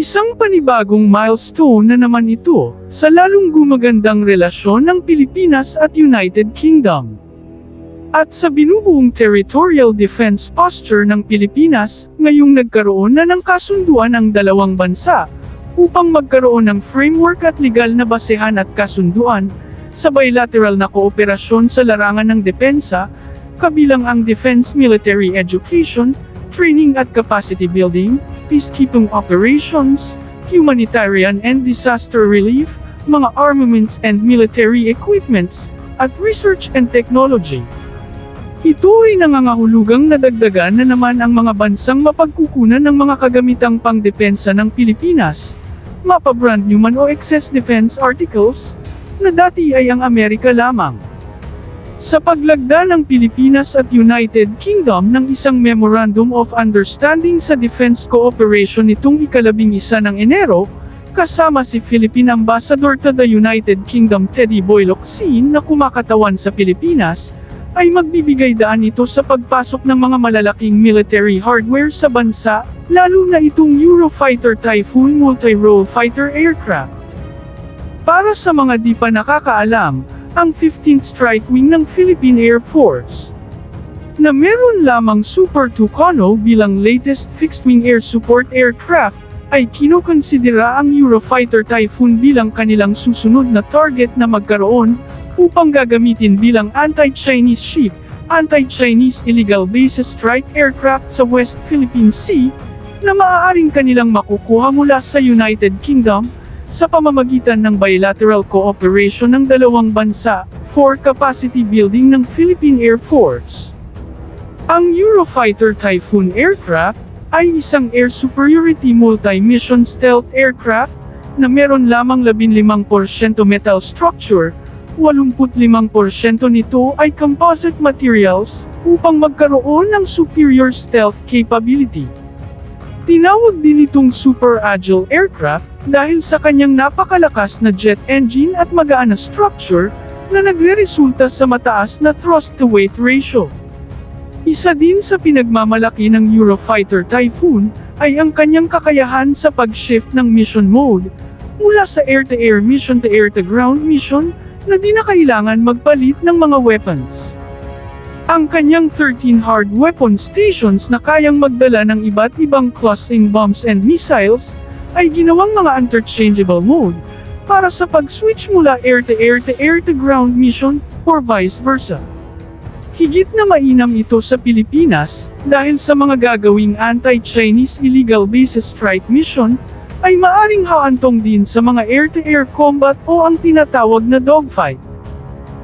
Isang panibagong milestone na naman ito, sa lalong gumagandang relasyon ng Pilipinas at United Kingdom. At sa binubuong territorial defense posture ng Pilipinas, ngayong nagkaroon na ng kasunduan ang dalawang bansa, upang magkaroon ng framework at legal na basehan at kasunduan, sa bilateral na kooperasyon sa larangan ng depensa, kabilang ang defense military education, training at capacity building, peacekeeping operations, humanitarian and disaster relief, mga armaments and military equipments, at research and technology. Ito ay nangangahulugang nadagdagan na naman ang mga bansang mapagkukunan ng mga kagamitang pangdepensa ng Pilipinas, mapabrand new man o excess defense articles, na dati ay ang Amerika lamang. Sa paglagda ng Pilipinas at United Kingdom ng isang Memorandum of Understanding sa Defense Cooperation nitong ika-11 ng Enero, kasama si Philippine Ambassador to the United Kingdom Teddy Boy Locsin na kumakatawan sa Pilipinas, ay magbibigay daan ito sa pagpasok ng mga malalaking military hardware sa bansa, lalo na itong Eurofighter Typhoon multi-role fighter aircraft. Para sa mga di pa nakakaalam, ang 15th Strike Wing ng Philippine Air Force, na meron lamang Super Tucano bilang latest fixed-wing air support aircraft, ay kinokonsidera ang Eurofighter Typhoon bilang kanilang susunod na target na magkaroon, upang gagamitin bilang anti-Chinese ship, anti-Chinese illegal bases strike aircraft sa West Philippine Sea, na maaaring kanilang makukuha mula sa United Kingdom, sa pamamagitan ng bilateral cooperation ng dalawang bansa, for capacity building ng Philippine Air Force. Ang Eurofighter Typhoon aircraft, ay isang air superiority multi-mission stealth aircraft, na meron lamang 15% metal structure, 85% nito ay composite materials, upang magkaroon ng superior stealth capability. Tinawag din itong Super Agile Aircraft dahil sa kanyang napakalakas na jet engine at magaan na structure na nagreresulta sa mataas na thrust-to-weight ratio. Isa din sa pinagmamalaki ng Eurofighter Typhoon ay ang kanyang kakayahan sa pag-shift ng mission mode mula sa air-to-air mission to air-to-ground mission na di na kailangan magpalit ng mga weapons. Ang kanyang 13 hard weapon stations na kayang magdala ng iba't ibang clustering bombs and missiles, ay ginawang mga interchangeable mode, para sa pag-switch mula air-to-air to air-to-ground mission, or vice versa. Higit na mainam ito sa Pilipinas, dahil sa mga gagawing anti-Chinese illegal bases strike mission, ay maaring haantong din sa mga air-to-air combat o ang tinatawag na dogfight.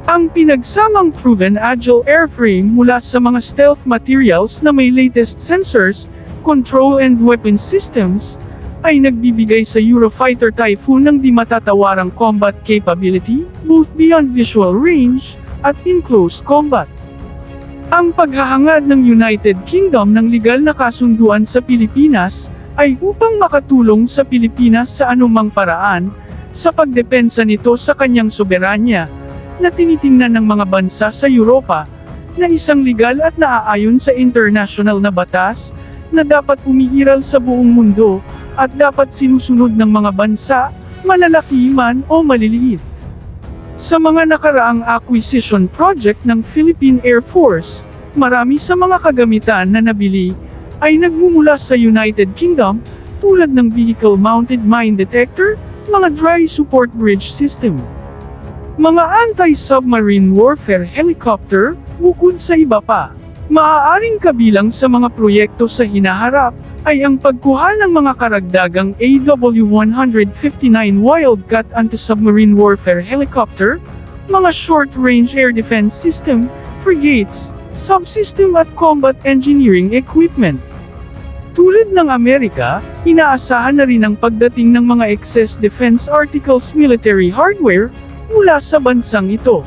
Ang pinagsamang proven agile airframe mula sa mga stealth materials na may latest sensors, control and weapon systems, ay nagbibigay sa Eurofighter Typhoon ng di matatawarang combat capability, both beyond visual range, at in close combat. Ang paghahangad ng United Kingdom ng legal na kasunduan sa Pilipinas, ay upang makatulong sa Pilipinas sa anumang paraan, sa pagdepensa nito sa kanyang soberanya, na tinitingnan ng mga bansa sa Europa, na isang legal at naaayon sa international na batas, na dapat umiiral sa buong mundo, at dapat sinusunod ng mga bansa, malalaki man o maliliit. Sa mga nakaraang acquisition project ng Philippine Air Force, marami sa mga kagamitan na nabili, ay nagmumula sa United Kingdom, tulad ng vehicle-mounted mine detector, mga dry support bridge system, mga anti-submarine warfare helicopter, bukod sa iba pa. Maaaring kabilang sa mga proyekto sa hinaharap, ay ang pagkuha ng mga karagdagang AW-159 Wildcat anti-submarine warfare helicopter, mga short-range air defense system, frigates, subsystem at combat engineering equipment. Tulad ng Amerika, inaasahan na rin ang pagdating ng mga excess defense articles military hardware, mula sa bansang ito.